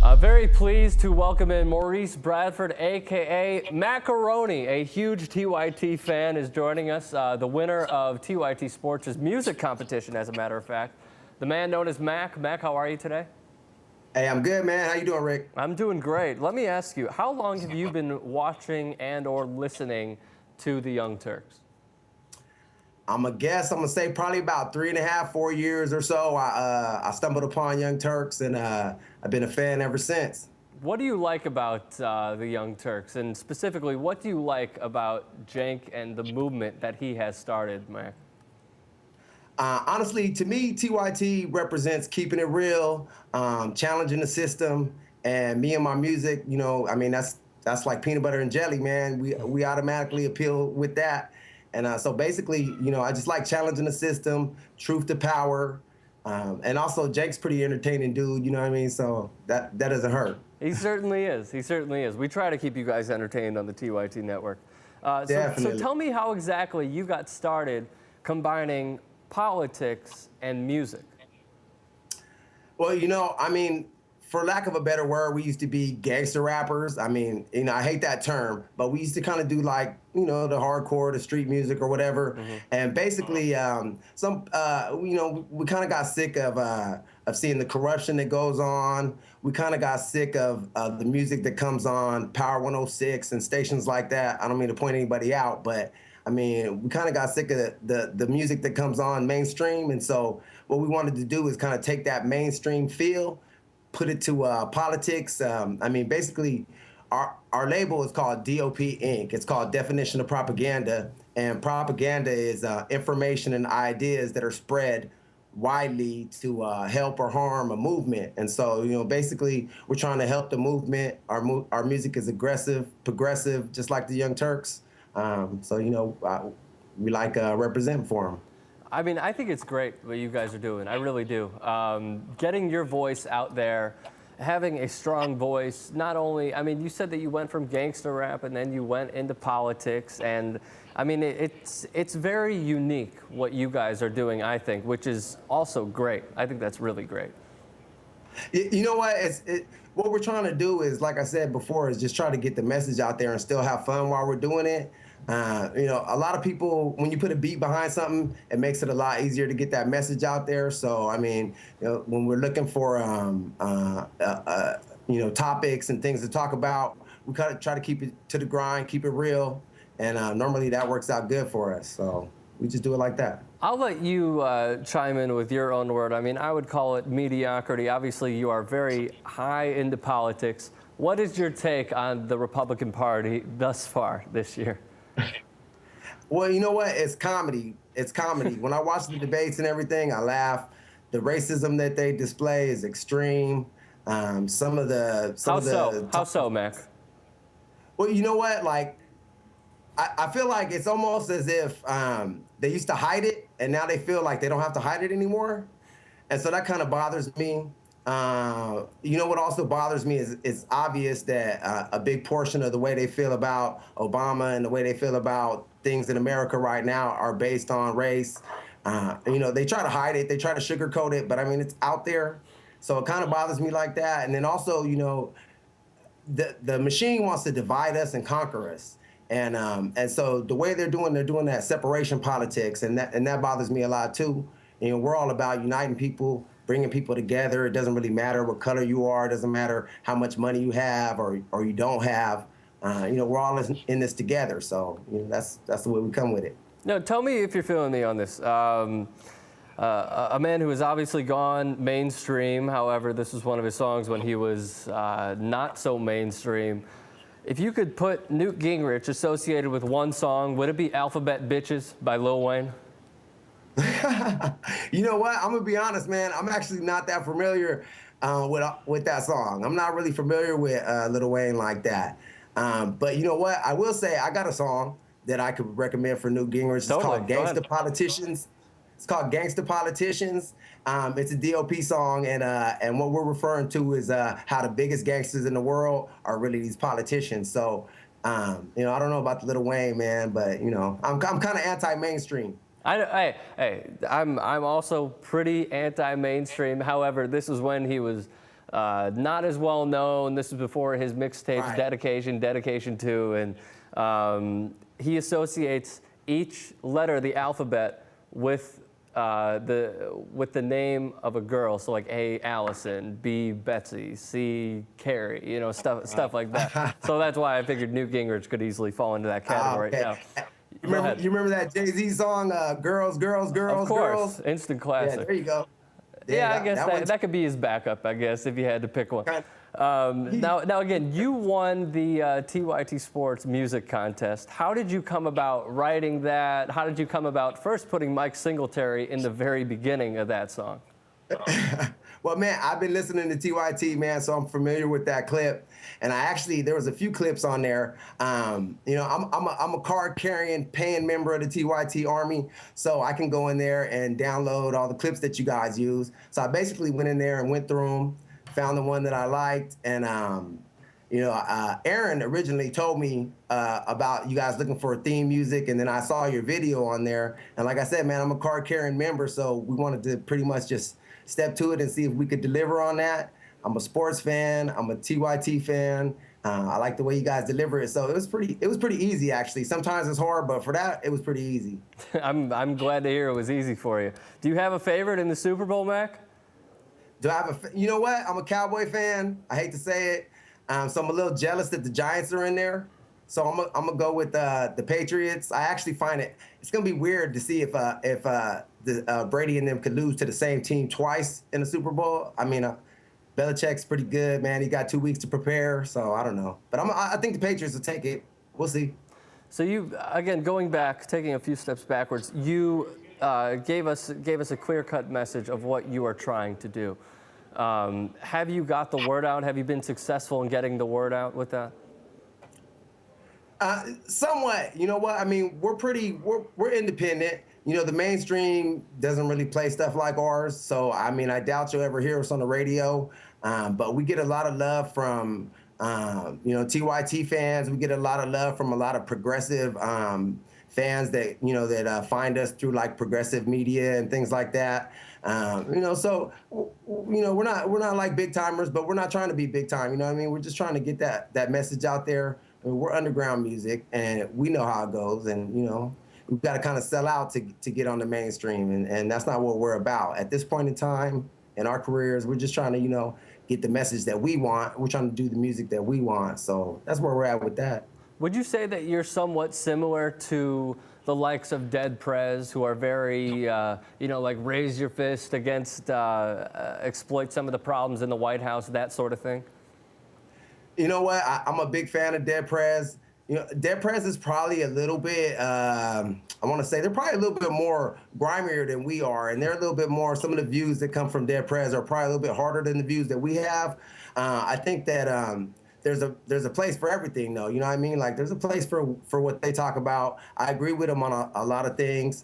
Very pleased to welcome in Maurice Bradford, a.k.a. Macarone, a huge TYT fan, is joining us. The winner of TYT Sports' music competition, as a matter of fact. The man known as Mac. Mac, how are you today? Hey, I'm good, man. How you doing, Rick? I'm doing great. Let me ask you, how long have you been watching and or listening to the Young Turks? I'm gonna say probably about 3.5, 4 years or so. I stumbled upon Young Turks, and I've been a fan ever since. What do you like about the Young Turks, and specifically, what do you like about Cenk and the movement that he has started, Mac? Honestly, to me, TYT represents keeping it real, challenging the system, and me and my music. I mean, that's like peanut butter and jelly, man. We automatically appeal with that, and so basically, I just like challenging the system, truth to power, and also Jake's pretty entertaining dude. You know what I mean? So that doesn't hurt. He certainly is. He certainly is. We try to keep you guys entertained on the TYT network. So tell me how exactly you got started combining politics and music. Well, I mean, for lack of a better word, we used to be gangster rappers. I mean, I hate that term, but we used to kind of do like, the hardcore, the street music or whatever. Mm-hmm. And basically, we kind of got sick of seeing the corruption that goes on. We kind of got sick of the music that comes on Power 106 and stations like that. I don't mean to point anybody out, but I mean, we kind of got sick of the music that comes on mainstream. And so what we wanted to do is kind of take that mainstream feel, put it to politics. I mean, basically, our label is called DOP Inc. It's called Definition of Propaganda. And propaganda is information and ideas that are spread widely to help or harm a movement. And so, basically, we're trying to help the movement. Our music is aggressive, progressive, just like the Young Turks. We like representing for them. I mean, I think it's great what you guys are doing. I really do. Getting your voice out there, having a strong voice, not only, I mean, you said that you went from gangster rap and then you went into politics. And I mean, it's very unique what you guys are doing, I think, which is also great. I think that's really great. You know what? What we're trying to do is, like I said before, is just try to get the message out there and still have fun while we're doing it. A lot of people, when you put a beat behind something, it makes it a lot easier to get that message out there. So, I mean, when we're looking for, topics and things to talk about, we kind of try to keep it to the grind, keep it real. And normally that works out good for us. So we just do it like that. I'll let you chime in with your own word. I mean, I would call it mediocrity. Obviously, you are very high into politics. What is your take on the Republican Party thus far this year? Well, you know what? It's comedy. It's comedy. When I watch the debates and everything, I laugh. The racism that they display is extreme. How so, Mac? Well, you know what? Like, I feel like it's almost as if they used to hide it, and now they feel like they don't have to hide it anymore. And so that kind of bothers me. What also bothers me is it's obvious that a big portion of the way they feel about Obama and the way they feel about things in America right now are based on race. They try to hide it, they try to sugarcoat it, but I mean, it's out there. So it kind of bothers me like that. And then also, the machine wants to divide us and conquer us. And so the way they're doing that separation politics, and that bothers me a lot too. We're all about uniting people, bringing people together. It doesn't really matter what color you are. It doesn't matter how much money you have or you don't have. We're all in this together. So that's the way we come with it. No, tell me if you're feeling me on this. A man who has obviously gone mainstream. However, this was one of his songs when he was not so mainstream. If you could put Newt Gingrich associated with one song, would it be Alphabet Bitches by Lil Wayne? You know what? I'm going to be honest, man. I'm actually not that familiar with that song. I'm not really familiar with Lil Wayne like that. But you know what? I will say I got a song that I could recommend for Newt Gingrich. It's called Gangsta Politicians. It's called Gangsta Politicians. It's a DOP song, and what we're referring to is how the biggest gangsters in the world are really these politicians. So, I don't know about the Lil Wayne, man, but I'm kind of anti-mainstream. I'm also pretty anti-mainstream. However, this is when he was not as well known. This is before his mixtapes, Right. Dedication 2, and he associates each letter of the alphabet with the name of a girl. So like A, Allison, B, Betsy, C, Carrie, you know, stuff like that. So that's why I figured Newt Gingrich could easily fall into that category. Okay. Now, You remember that Jay-Z song, Girls, Girls, Girls, of course, Girls? instant Yeah, classic. there you go. Yeah, I guess one- that could be his backup, I guess, if you had to pick one. Kind Now again, you won the TYT Sports Music Contest. How did you come about writing that? How did you come about first putting Mike Singletary in the very beginning of that song? Well, man, I've been listening to TYT, man, so I'm familiar with that clip. And there was a few clips on there. You know, I'm a card-carrying, paying member of the TYT Army, so I can go in there and download all the clips that you guys use. So I basically went in there and went through them, found the one that I liked, and you know, Aaron originally told me about you guys looking for theme music, and then I saw your video on there. And like I said, man, I'm a card-carrying member, so we wanted to pretty much just step to it and see if we could deliver on that. I'm a sports fan. I'm a TYT fan. I like the way you guys deliver it. So it was pretty easy, actually. Sometimes it's hard, but for that, it was pretty easy. I'm glad to hear it was easy for you. Do you have a favorite in the Super Bowl, Mac? Do I have you know what? I'm a Cowboy fan. I hate to say it. So I'm a little jealous that the Giants are in there. So I'm gonna go with the Patriots. I actually find it's gonna be weird to see if Brady and them could lose to the same team twice in the Super Bowl. I mean, Belichick's pretty good, man. He got 2 weeks to prepare, so I don't know. But I think the Patriots will take it. We'll see. So you, again, going back, taking a few steps backwards, you gave us a clear-cut message of what you are trying to do. Have you got the word out? Have you been successful in getting the word out with that? Somewhat. You know what? I mean, we're independent. You know, the mainstream doesn't really play stuff like ours. So, I mean, I doubt you'll ever hear us on the radio. But we get a lot of love from, you know, TYT fans. We get a lot of love from a lot of progressive fans that, you know, that find us through like progressive media and things like that. You know, so, you know, we're not like big timers, but we're not trying to be big time. You know what I mean? We're just trying to get that message out there. I mean, we're underground music, and we know how it goes. And, you know, we've got to kind of sell out to get on the mainstream. And that's not what we're about. At this point in time in our careers, we're just trying to, you know, get the message that we want. We're trying to do the music that we want. So that's where we're at with that. Would you say that you're somewhat similar to the likes of Dead Prez, who are very, you know, like raise your fist against, exploit some of the problems in the White House, that sort of thing? You know what? I'm a big fan of Dead Prez. You know, Dead Prez is probably a little bit, I want to say, they're probably a little bit more grimier than we are. And they're a little bit more, some of the views that come from Dead Prez are probably a little bit harder than the views that we have. I think that there's a place for everything, though. You know what I mean? Like, there's a place for what they talk about. I agree with them on a lot of things.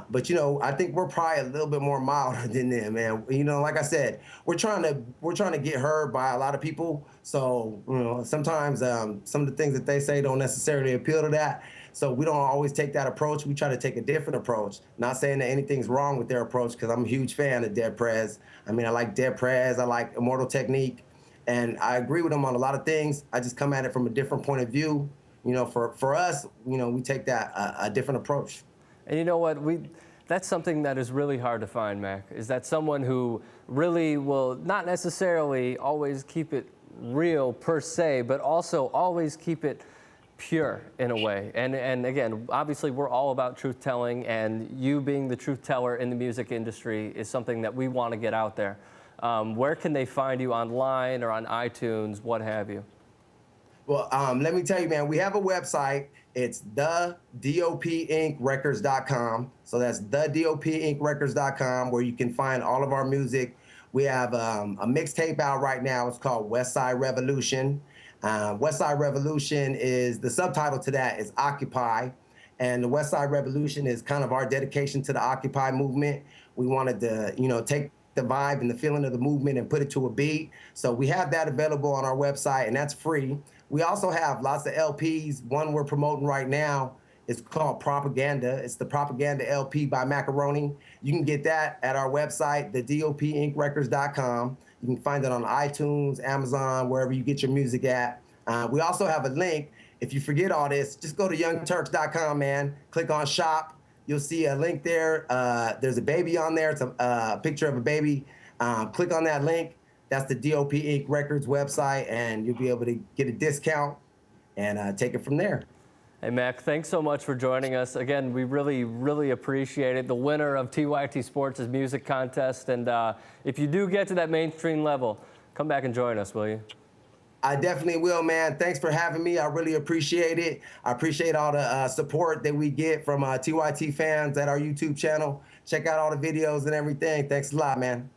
But, you know, I think we're probably a little bit more milder than them, man. You know, like I said, we're trying to get heard by a lot of people. So, you know, sometimes some of the things that they say don't necessarily appeal to that. So we don't always take that approach. We try to take a different approach. Not saying that anything's wrong with their approach, because I'm a huge fan of Dead Prez. I mean, I like Dead Prez. I like Immortal Technique. And I agree with them on a lot of things. I just come at it from a different point of view. You know, for us, you know, we take that a different approach. And you know what? That's something that is really hard to find, Mac, is that someone who really will not necessarily always keep it real per se, but also always keep it pure in a way. And again, obviously we're all about truth telling, and you being the truth teller in the music industry is something that we want to get out there. Where can they find you online or on iTunes, what have you? Well, let me tell you, man, we have a website. It's thedopIncRecords.com. So that's thedopIncRecords.com, where you can find all of our music. We have a mixtape out right now. It's called West Side Revolution. West Side Revolution is, the subtitle to that is Occupy. And the West Side Revolution is kind of our dedication to the Occupy movement. We wanted to, you know, take the vibe and the feeling of the movement and put it to a beat. So we have that available on our website, and that's free. We also have lots of LPs. One we're promoting right now It's called Propaganda. It's the Propaganda LP by Macarone. You can get that at our website, thedopinc.records.com. You can find it on iTunes, Amazon, wherever you get your music at. We also have a link. If you forget all this, just go to youngturks.com, man. Click on shop. You'll see a link there. There's a baby on there. It's a picture of a baby. Click on that link. That's the DOP Inc. Records website, and you'll be able to get a discount and take it from there. Hey, Mac, thanks so much for joining us. Again, we really, really appreciate it. The winner of TYT Sports' music contest. And if you do get to that mainstream level, come back and join us, will you? I definitely will, man. Thanks for having me. I really appreciate it. I appreciate all the support that we get from TYT fans at our YouTube channel. Check out all the videos and everything. Thanks a lot, man.